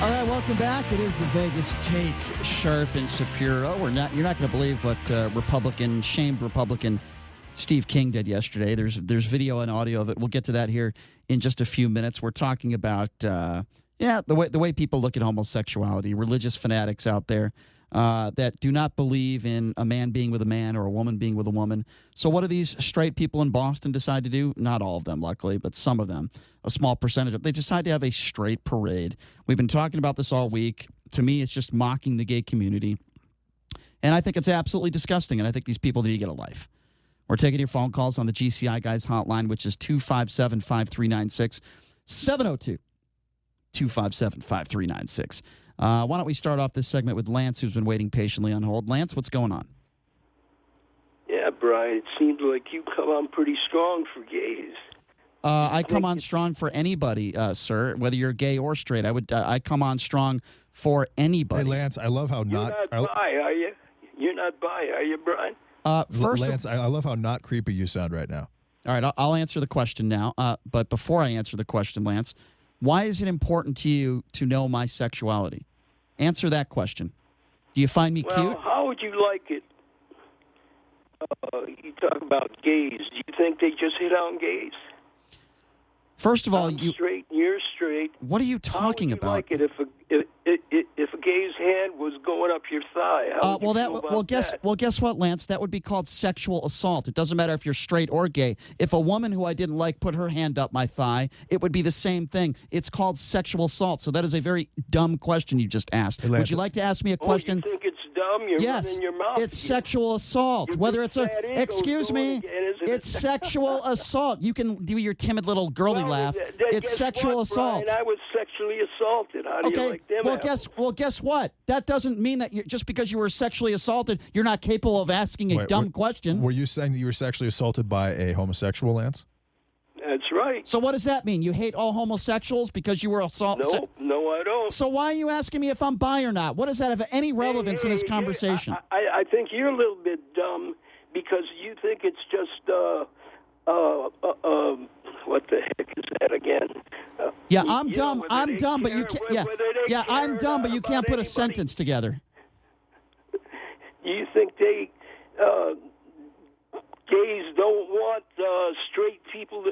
All right, welcome back. It is the Vegas Take, Sharp and Shapiro. You're not going to believe what shamed Republican Steve King did yesterday. There's video and audio of it. We'll get to that here in just a few minutes. We're talking about the way people look at homosexuality, religious fanatics out there that do not believe in a man being with a man or a woman being with a woman. So what do these straight people in Boston decide to do? Not all of them, luckily, but some of them, a small percentage of them. They decide to have a straight parade. We've been talking about this all week. To me, it's just mocking the gay community. And I think it's absolutely disgusting, and I think these people need to get a life. We're taking your phone calls on the GCI Guys hotline, which is 257-5396, 702-257-5396. Why don't we start off this segment with Lance, who's been waiting patiently on hold. Lance, what's going on? Yeah, Brian, it seems like you come on pretty strong for gays. I come on strong for anybody, sir, whether you're gay or straight. I come on strong for anybody. Hey, Lance, I love how You're not bi, are you? You're not bi, are you, Brian? Lance, I love how not creepy you sound right now. All right, I'll answer the question now. But before I answer the question, Lance, why is it important to you to know my sexuality? Answer that question. Do you find me cute? Well, how would you like it? You talk about gays. Do you think they just hit on gays? First of all, I'm straight and you're straight. What are you talking about? How would you like it if a gay's hand was going up your thigh? Guess what, Lance? That would be called sexual assault. It doesn't matter if you're straight or gay. If a woman who I didn't like put her hand up my thigh, it would be the same thing. It's called sexual assault. So that is a very dumb question you just asked. Hey, would you like to ask me a question? You think it's dumb? You're running your mouth. It's sexual assault. Whether it's excuse me, it's sexual assault. You can do your timid little girly laugh. It's sexual assault. Brian, I was sexually assaulted. How do you like them? Guess what? That doesn't mean that just because you were sexually assaulted, you're not capable of asking a dumb question. Were you saying that you were sexually assaulted by a homosexual, Lance? That's right. So what does that mean? You hate all homosexuals because you were assaulted? No, I don't. So why are you asking me if I'm bi or not? What does that have any relevance in this conversation? I think you're a little bit dumb because you think it's just what the heck is that again? I'm dumb. I'm dumb, but you can't. I'm dumb, but you can't put a sentence together. You think gays don't want straight people?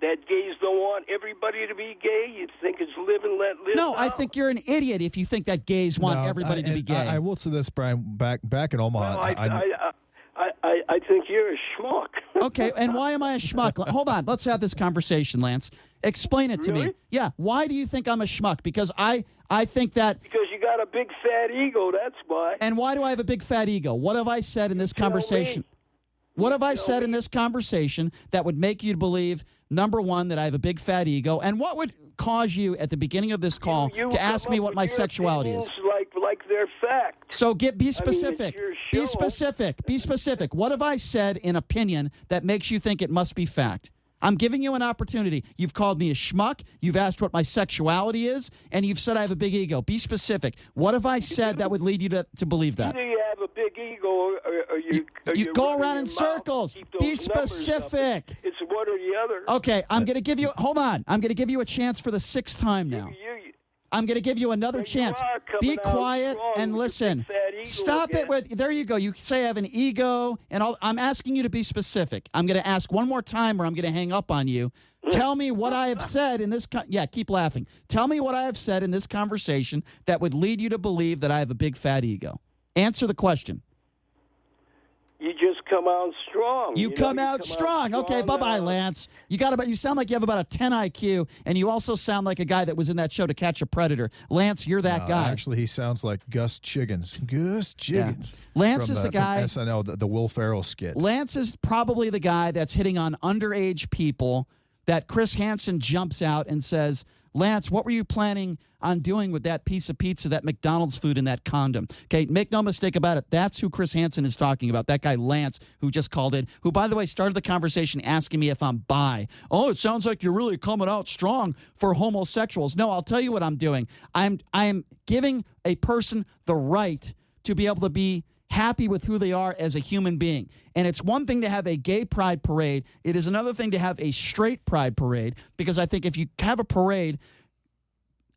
That gays don't want everybody to be gay? You think it's live and let live? No, now? I think you're an idiot if you think that gays want everybody to be gay. I will say this, Brian. Back in Omaha, well, I think you're a schmuck. Okay, and why am I a schmuck? Hold on, let's have this conversation, Lance. Explain it to me. Yeah, why do you think I'm a schmuck? Because I think that... Because you got a big fat ego, that's why. And why do I have a big fat ego? What have I said in this conversation? What have I said in this conversation that would make you believe, number one, that I have a big fat ego? And what would cause you at the beginning of this call to ask me what my sexuality is? Like they're facts. So be specific. Be specific. Be specific. What have I said in opinion that makes you think it must be fact? I'm giving you an opportunity. You've called me a schmuck. You've asked what my sexuality is, and you've said I have a big ego. Be specific. What have I said that would lead you to believe that? Either you have a big ego or you go around in circles. Be specific. It's one or the other. Okay, I'm going to give you... Hold on. I'm going to give you a chance for the sixth time now. I'm going to give you another chance. Be quiet and listen. Stop it with... There you go. You say I have an ego, and I'm asking you to be specific. I'm going to ask one more time or I'm going to hang up on you. Tell me what I have said in this... keep laughing. Tell me what I have said in this conversation that would lead you to believe that I have a big fat ego. Answer the question. You just come out strong. You come out strong. Okay, bye-bye, Lance. You sound like you have about a 10 IQ, and you also sound like a guy that was in that show To Catch a Predator. Lance, you're that guy. Actually, he sounds like Gus Chiggins. Gus Chiggins. Yeah. Lance is the guy. From SNL, the Will Ferrell skit. Lance is probably the guy that's hitting on underage people that Chris Hansen jumps out and says, Lance, what were you planning on doing with that piece of pizza, that McDonald's food, and that condom? Okay, make no mistake about it. That's who Chris Hansen is talking about, that guy Lance who just called in, who, by the way, started the conversation asking me if I'm bi. Oh, it sounds like you're really coming out strong for homosexuals. No, I'll tell you what I'm doing. I'm giving a person the right to be able to be happy with who they are as a human being. And it's one thing to have a gay pride parade. It is another thing to have a straight pride parade, because I think if you have a parade,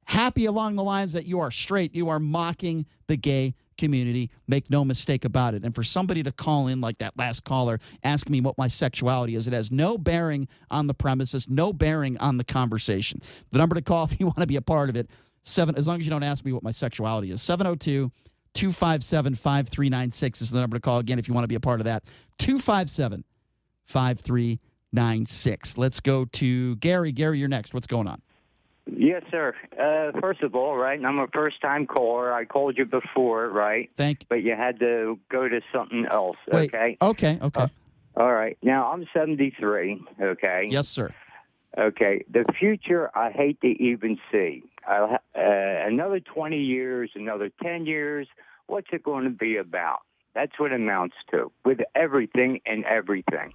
happy along the lines that you are straight. You are mocking the gay community. Make no mistake about it. And for somebody to call in like that last caller, ask me what my sexuality is, it has no bearing on the premises, no bearing on the conversation. The number to call if you want to be a part of it, as long as you don't ask me what my sexuality is, 702-257-5396 is the number to call. Again, if you want to be a part of that, 257-5396. Let's go to Gary. Gary, you're next. What's going on? Yes, sir. First of all, right, and I'm a first-time caller. I called you before, right? But you had to go to something else, Wait, okay? Okay. All right. Now, I'm 73, okay? Yes, sir. Okay. The future, I hate to even see. Another 20 years, another 10 years, what's it going to be about? That's what it amounts to, with everything and everything.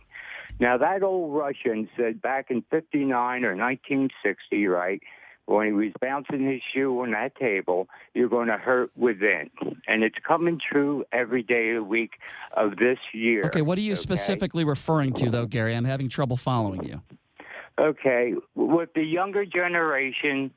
Now, that old Russian said back in 59 or 1960, right, when he was bouncing his shoe on that table, you're going to hurt within. And it's coming true every day of the week of this year. Okay, what are you specifically referring to, though, Gary? I'm having trouble following you. Okay, with the younger generation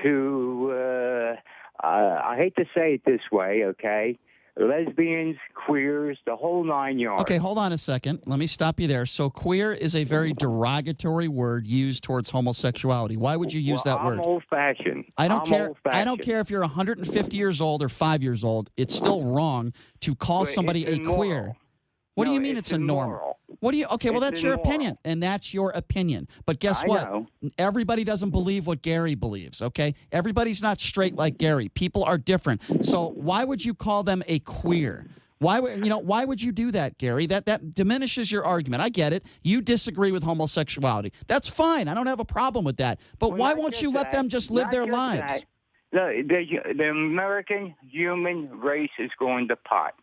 to, I hate to say it this way, okay, lesbians, queers, the whole 9 yards. Okay, hold on a second. Let me stop you there. So queer is a very derogatory word used towards homosexuality. Why would you use that word? I'm old-fashioned. I don't care. Old-fashioned. I don't care if you're 150 years old or 5 years old. It's still wrong to call somebody a queer. What do you mean it's immoral? What do you? Okay, well that's your opinion, and that's your opinion. But guess what? Know. Everybody doesn't believe what Gary believes. Okay, everybody's not straight like Gary. People are different. So why would you call them a queer? Why would you do that, Gary? That diminishes your argument. I get it. You disagree with homosexuality. That's fine. I don't have a problem with that. But why won't you let them just live their lives? The American human race is going to pot.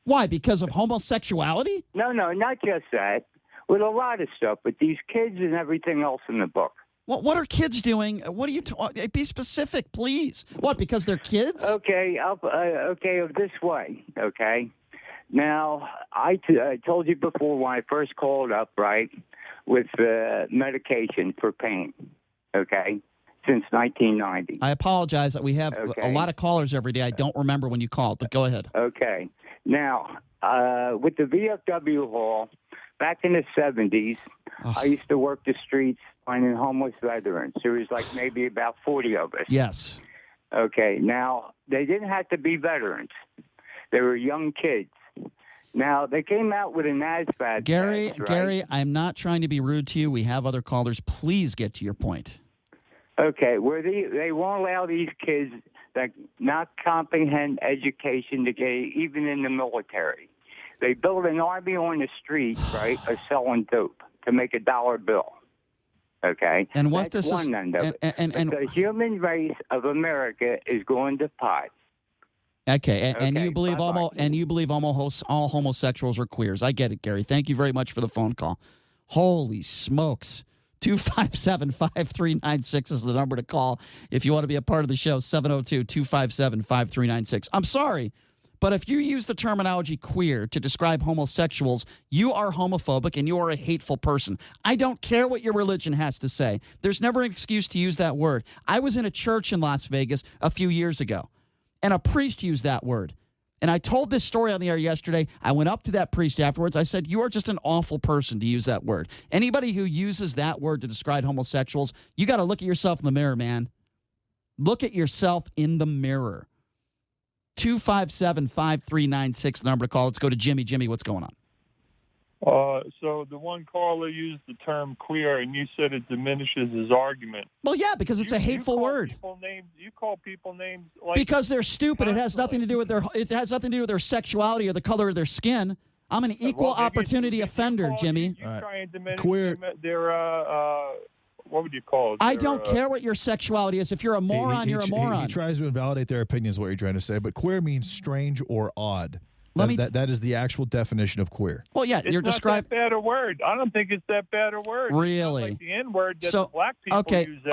Why? Because of homosexuality? No, not just that. With a lot of stuff, but these kids and everything else in the book. What are kids doing? What are you? Be specific, please. What? Because they're kids? Okay, this way. Okay. Now, I told you before when I first called up, right, with medication for pain. Okay. Since 1990. I apologize that we have a lot of callers every day. I don't remember when you called, but go ahead. Okay. Now, with the VFW Hall, back in the 70s, I used to work the streets finding homeless veterans. There was like maybe about 40 of us. Yes. Okay. Now, they didn't have to be veterans. They were young kids. Now, they came out with an ASVAB Gary, test, right? Gary, I'm not trying to be rude to you. We have other callers. Please get to your point. Okay, where they won't allow these kids that not comprehend education to get even in the military. They build an army on the street, right, of selling dope to make a dollar bill. Okay, and what that's this one end of it. And the human race of America is going to pot. Okay, and Okay, you believe all homosexuals are queers. I get it, Gary. Thank you very much for the phone call. Holy smokes. 257-5396 is the number to call if you want to be a part of the show, 702-257-5396. I'm sorry, but if you use the terminology queer to describe homosexuals, you are homophobic and you are a hateful person. I don't care what your religion has to say. There's never an excuse to use that word. I was in a church in Las Vegas a few years ago, and a priest used that word. And I told this story on the air yesterday. I went up to that priest afterwards. I said, you are just an awful person to use that word. Anybody who uses that word to describe homosexuals, you got to look at yourself in the mirror, man. Look at yourself in the mirror. 257-5396, the number to call. Let's go to Jimmy. Jimmy, what's going on? So the one caller used the term queer, and you said it diminishes his argument. Well, yeah, because it's a hateful word. You call people names like because they're stupid. It has nothing to do with their sexuality or the color of their skin. I'm an equal opportunity offender, Jimmy. You try and diminish Queer. their what would you call it? I don't care what your sexuality is. If you're a moron, you're a moron. He tries to invalidate their opinion is what you're trying to say, but queer means strange or odd. That is the actual definition of queer. Well, yeah, It's you're not describing. that bad a word. I don't think it's that bad a word. Really? It's not like the N-word that the black people use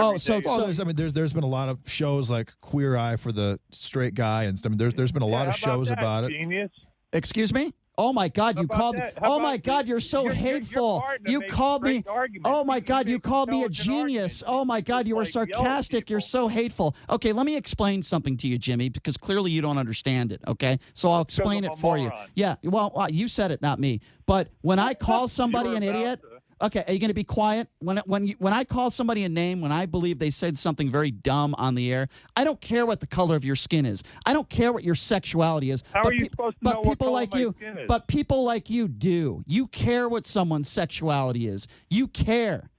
every day. There's been a lot of shows like Queer Eye for the straight guy, and there's been a lot of shows about it. Genius. Excuse me? Oh my God, you called me. Oh my God, you're so hateful. You called me. Oh my God, you called me a genius. Oh my God, you were sarcastic. You're so hateful. Okay, let me explain something to you, Jimmy, because clearly you don't understand it. Okay, so I'll explain it for you. Yeah, well, you said it, not me. But when I call somebody an idiot. Okay, are you going to be quiet? When I call somebody a name, when I believe they said something very dumb on the air, I don't care what the color of your skin is. I don't care what your sexuality is. How are you supposed to know what color my skin is? But people like you do. You care what someone's sexuality is. You care.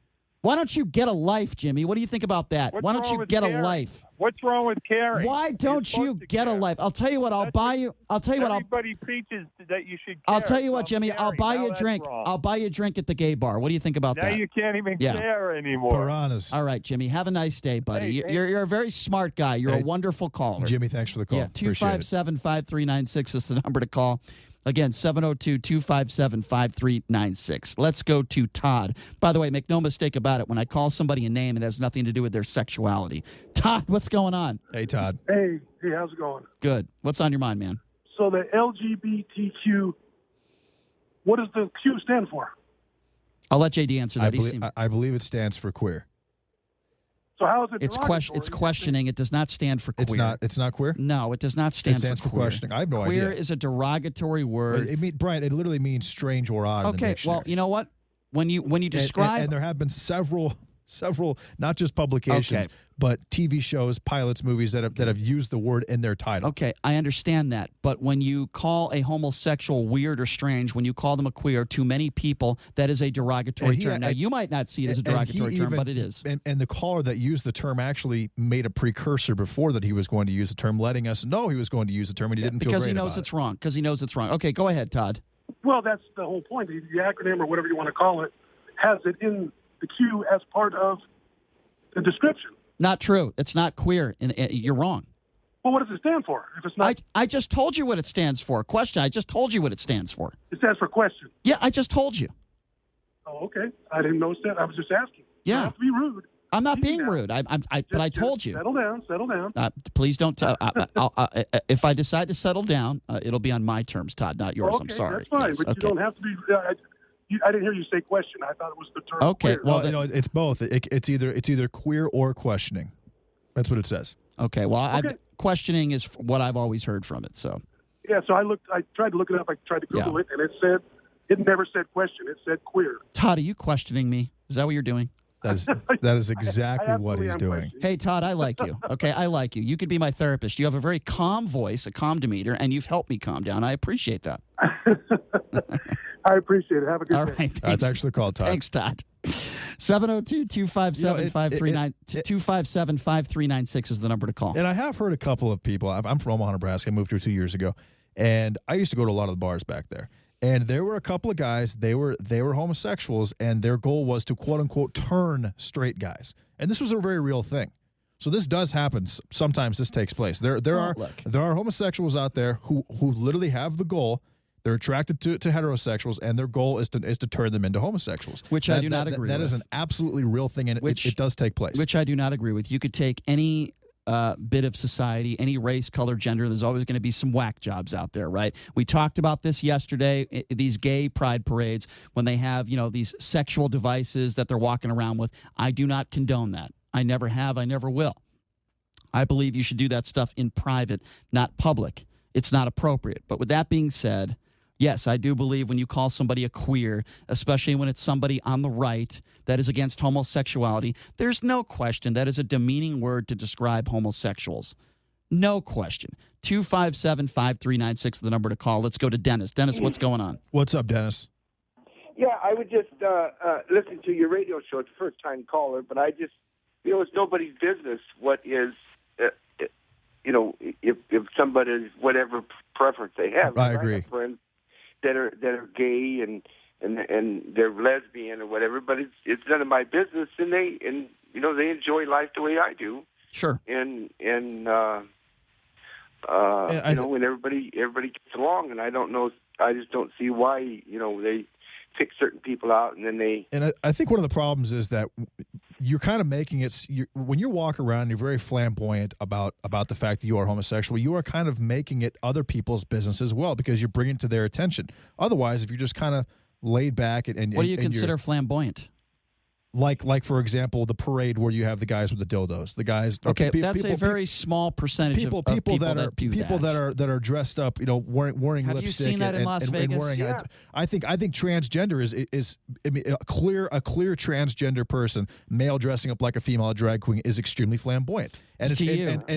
Why don't you get a life, Jimmy? What do you think about that? Why don't you get a life? What's wrong with caring? Why don't you get a life? I'll tell you what. I'll buy you. I'll tell you what. Everybody preaches that you should care. I'll tell you what, Jimmy. I'll buy you a drink. I'll buy you a drink at the gay bar. What do you think about that? Now you can't even care anymore. Piranhas. All right, Jimmy. Have a nice day, buddy. You're a very smart guy. You're a wonderful caller. Jimmy, thanks for the call. Yeah, 257-5396 is the number to call. Again, 702-257-5396. Let's go to Todd. By the way, make no mistake about it. When I call somebody a name, it has nothing to do with their sexuality. Todd, what's going on? Hey, Todd. Hey, how's it going? Good. What's on your mind, man? So the LGBTQ, what does the Q stand for? I'll let JD answer that. I believe it stands for queer. So how is it? It's questioning. It does not stand for queer. It's not queer? No, it does not stand for queer. It stands for questioning. I have no idea. Queer is a derogatory word. Brian, it literally means strange or odd. Okay, well, you know what? When you describe and there have been several, not just publications, but TV shows, pilots, movies that have used the word in their title. Okay, I understand that. But when you call a homosexual weird or strange, when you call them a queer, to many people, that is a derogatory term. Now, you might not see it as a derogatory term, but it is. And the caller that used the term actually made a precursor before that he was going to use the term, letting us know he was going to use the term, and he didn't feel great about it. Because he knows it's wrong. Okay, go ahead, Todd. Well, that's the whole point. The acronym, or whatever you want to call it, has it in the Q as part of the description. Not true. It's not queer. You're wrong. Well, what does it stand for? If it's not, I just told you what it stands for. Question. I just told you what it stands for. It stands for question. Yeah, I just told you. Oh, okay. I didn't know that. I was just asking. Yeah. You don't have to be rude. I'm not being rude. But I told you. Settle down. Please don't. If I decide to settle down, it'll be on my terms, Todd, not yours. Okay, I'm sorry. That's fine, yes, but okay. you don't have to be. I didn't hear you say question. I thought it was the term. Okay, queer. well, it's both. It's either queer or questioning. That's what it says. Okay, well, questioning is what I've always heard from it. So. Yeah, so I tried to look it up. I tried to Google it, and it never said question. It said queer. Todd, are you questioning me? Is that what you're doing? That is exactly what he's doing. Hey, Todd, I like you. Okay, I like you. You could be my therapist. You have a very calm voice, a calm demeanor, and you've helped me calm down. I appreciate that. I appreciate it. Have a good day. All right, thanks for the call, Todd. Thanks, Todd. 702-257-5396 is the number to call. And I have heard a couple of people. I'm from Omaha, Nebraska. I moved here 2 years ago, and I used to go to a lot of the bars back there. And there were a couple of guys, they were homosexuals, and their goal was to, quote-unquote, turn straight guys. And this was a very real thing. So this does happen. Sometimes this takes place. There are homosexuals out there who literally have the goal. They're attracted to heterosexuals, and their goal is to turn them into homosexuals. Which I do not agree with. That is an absolutely real thing, and it does take place. Which I do not agree with. You could take any bit of society, any race, color, gender. There's always going to be some whack jobs out there, right? We talked about this yesterday, these gay pride parades, when they have, these sexual devices that they're walking around with. I do not condone that. I never have. I never will. I believe you should do that stuff in private, not public. It's not appropriate. But with that being said, yes, I do believe when you call somebody a queer, especially when it's somebody on the right that is against homosexuality, there's no question that is a demeaning word to describe homosexuals. No question. 257-5396 is the number to call. Let's go to Dennis. Dennis, what's going on? What's up, Dennis? Yeah, I would just listen to your radio show. It's a first-time caller, but I just feel it's nobody's business what is, if somebody's whatever preference they have. I agree. I have friends that are gay and they're lesbian or whatever, but it's none of my business, and they enjoy life the way I do. Sure. And when everybody gets along, and I just don't see why they pick certain people out, and then they. And I think one of the problems is that you're kind of making it when you walk around, you're very flamboyant about the fact that you are homosexual. You are kind of making it other people's business as well because you're bringing it to their attention. Otherwise, if you're just kind of laid back and what do you consider flamboyant? Like for example, the parade where you have the guys with the dildos, the guys. Okay, that's a very small percentage of people that are dressed up, wearing lipstick. Have you seen that in Las Vegas? Yeah. I think transgender is a clear transgender person, male dressing up like a female drag queen is extremely flamboyant. And to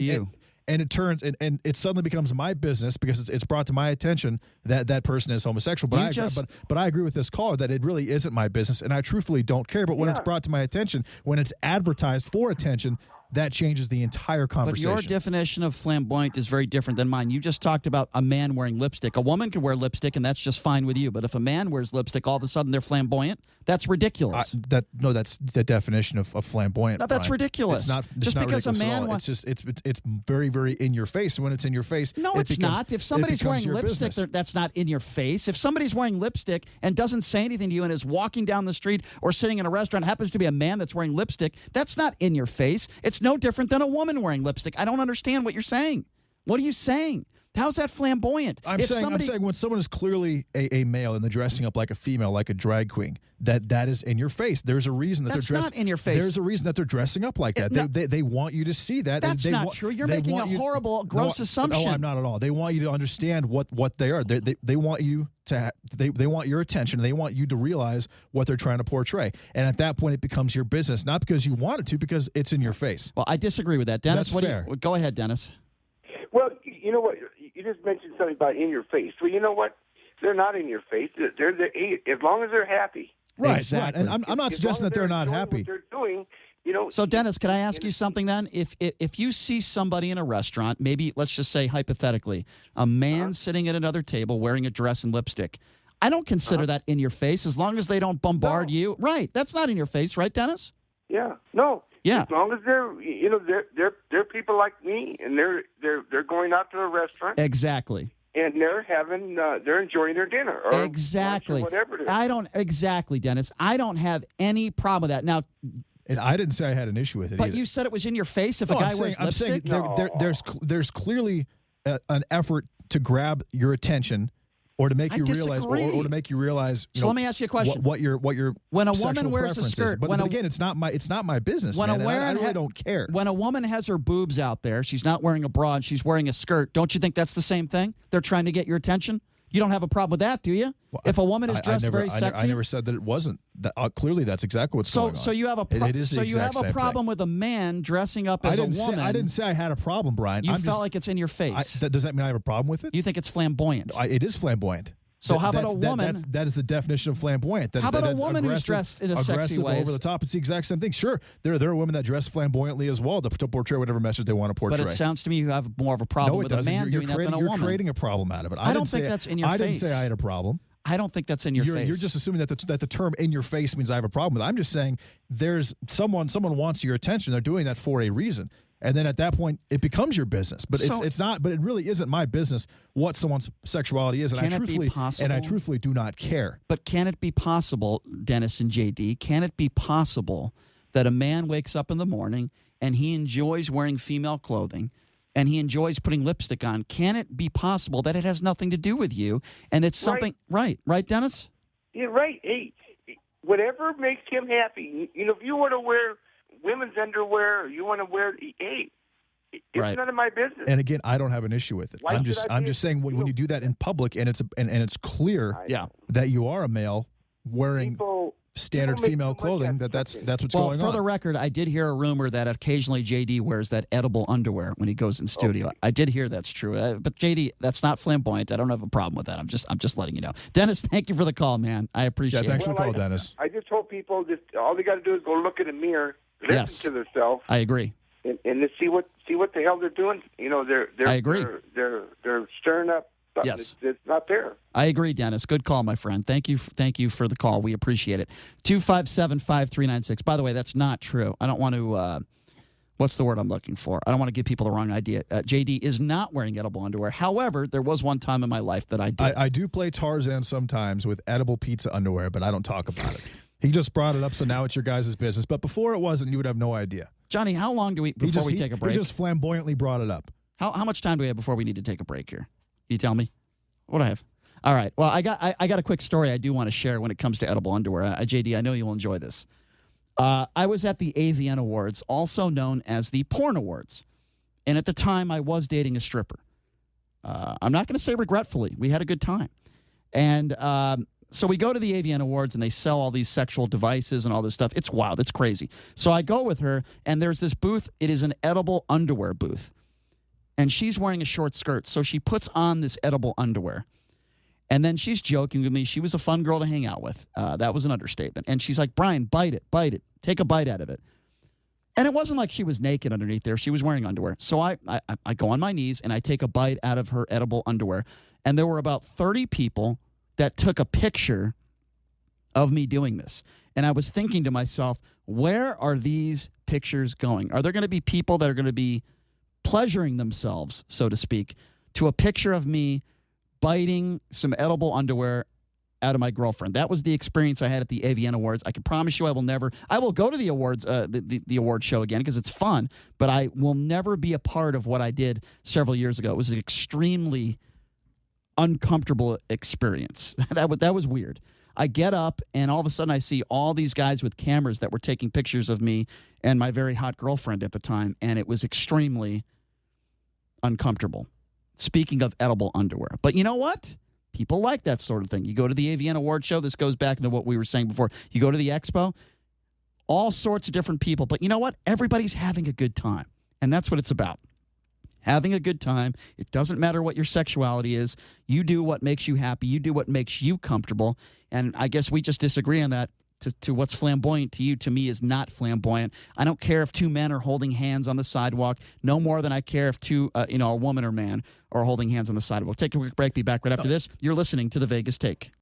you. And it turns and it suddenly becomes my business because it's brought to my attention that person is homosexual. But I agree with this caller that it really isn't my business, and I truthfully don't care. But when it's brought to my attention, when it's advertised for attention, that changes the entire conversation. But your definition of flamboyant is very different than mine. You just talked about a man wearing lipstick. A woman can wear lipstick, and that's just fine with you. But if a man wears lipstick, all of a sudden they're flamboyant. That's ridiculous. That's the definition of flamboyant. No, that's ridiculous. It's not because a man wants. It's very, very in your face. And when it's in your face, no, it's not. If somebody's wearing lipstick, that's not in your face. If somebody's wearing lipstick and doesn't say anything to you and is walking down the street or sitting in a restaurant, happens to be a man that's wearing lipstick, that's not in your face. It's no different than a woman wearing lipstick. I don't understand what you're saying. What are you saying? How's that flamboyant? I'm saying when someone is clearly a male and they're dressing up like a female, like a drag queen, that is in your face. There's a reason that that's they're dressed. Not in your face. There's a reason that they're dressing up like that. They want you to see that. That's not true. You're making a horrible, gross assumption. No, I'm not at all. They want you to understand what they are. They want you to. They want your attention. They want you to realize what they're trying to portray. And at that point, it becomes your business, not because you want it to, because it's in your face. Well, I disagree with that, Dennis. That's fair. Go ahead, Dennis. Well, you know what? You just mentioned something about in your face. Well, you know what? They're not in your face. They're as long as they're happy. Right, exactly. And I'm not suggesting that they're not happy. What they're doing, So, Dennis, can I ask you something then? If you see somebody in a restaurant, maybe let's just say hypothetically, a man sitting at another table wearing a dress and lipstick, I don't consider that in your face as long as they don't bombard you. Right. That's not in your face, right, Dennis? Yeah. No. Yeah. As long as they're people like me, and they're going out to a restaurant. Exactly. And they're enjoying their dinner or exactly lunch or whatever it is. Exactly, Dennis. I don't have any problem with that. Now, and I didn't say I had an issue with it. But either. You said it was in your face if a guy wears lipstick. There's clearly an effort to grab your attention. Or to make you realize, or to make you realize. So let me ask you a question: What your when a woman wears a skirt? But again, it's not my business. I really don't care. When a woman has her boobs out there, she's not wearing a bra and she's wearing a skirt. Don't you think that's the same thing? They're trying to get your attention. You don't have a problem with that, do you? Well, if a woman is dressed very sexy, I never said that it wasn't. Clearly, that's exactly what's going on. So you have a problem with a man dressing up as a woman. I didn't say I had a problem, Brian. You felt like it's in your face. Does that mean I have a problem with it? You think it's flamboyant? It is flamboyant. So how about a woman? That is the definition of flamboyant. How about a woman who's dressed in a sexy way? Over the top. It's the exact same thing. Sure, there are women that dress flamboyantly as well to portray whatever message they want to portray. But it sounds to me you have more of a problem with a man doing that than a woman. You're creating a problem out of it. I don't think that's in your face. I didn't say I had a problem. I don't think that's in your face. You're just assuming that the term "in your face" means I have a problem with it. I'm just saying there's someone wants your attention. They're doing that for a reason. And then at that point, it becomes your business. But it's not. But it really isn't my business what someone's sexuality is. And I truthfully do not care. But can it be possible, Dennis and JD? Can it be possible that a man wakes up in the morning and he enjoys wearing female clothing, and he enjoys putting lipstick on? Can it be possible that it has nothing to do with you, and it's something right, Dennis? Yeah, right. Hey, whatever makes him happy. If you want to wear women's underwear, you want to wear, it's none of my business. And again, I don't have an issue with it. I'm just saying when you do that in public and it's clear that you are a male wearing standard female clothing, that's what's going on. For the record, I did hear a rumor that occasionally JD wears that edible underwear when he goes in studio. Okay. I did hear that's true. But JD, that's not flamboyant. I don't have a problem with that. I'm just letting you know. Dennis, thank you for the call, man. I appreciate it. Thanks for the call, Dennis. I just told people that all they got to do is go look in the mirror, listen to themselves. I agree. And to see what the hell they're doing. I agree. They're stirring up. Yes. It's not there. I agree, Dennis. Good call, my friend. Thank you for the call. We appreciate it. 257-5396. By the way, that's not true. I don't want to what's the word I'm looking for? I don't want to give people the wrong idea. JD is not wearing edible underwear. However, there was one time in my life that I did. I do play Tarzan sometimes with edible pizza underwear, but I don't talk about it. He just brought it up, so now it's your guys' business. But before it wasn't, you would have no idea. Johnny, how long do we before we take a break? He just flamboyantly brought it up. How much time do we have before we need to take a break here? Can you tell me? What do I have? All right. Well, I got a quick story I do want to share when it comes to edible underwear. JD, I know you'll enjoy this. I was at the AVN Awards, also known as the Porn Awards. And at the time, I was dating a stripper. I'm not going to say regretfully. We had a good time. And so we go to the AVN Awards, and they sell all these sexual devices and all this stuff. It's wild. It's crazy. So I go with her, and there's this booth. It is an edible underwear booth. And she's wearing a short skirt, so she puts on this edible underwear. And then she's joking with me. She was a fun girl to hang out with. That was an understatement. And she's like, Brian, bite it. Take a bite out of it. And it wasn't like she was naked underneath there. She was wearing underwear. So I go on my knees, and I take a bite out of her edible underwear. And there were about 30 people that took a picture of me doing this. And I was thinking to myself, where are these pictures going? Are there going to be people that are going to be pleasuring themselves, so to speak, to a picture of me biting some edible underwear out of my girlfriend? That was the experience I had at the AVN Awards. I can promise you I will go to the awards, the award show again because it's fun, but I will never be a part of what I did several years ago. It was an extremely uncomfortable experience. That was weird. I get up, and all of a sudden I see all these guys with cameras that were taking pictures of me and my very hot girlfriend at the time, and it was extremely uncomfortable. Speaking of edible underwear. But you know what? People like that sort of thing. You go to the AVN Award show. This goes back into what we were saying before. You go to the expo. All sorts of different people. But you know what? Everybody's having a good time. And that's what it's about. Having a good time. It doesn't matter what your sexuality is. You do what makes you happy. You do what makes you comfortable. And I guess we just disagree on that. To what's flamboyant to you, to me, is not flamboyant. I don't care if two men are holding hands on the sidewalk, no more than I care if a woman or man are holding hands on the sidewalk. Take a quick break. Be back right after this. You're listening to The Vegas Take.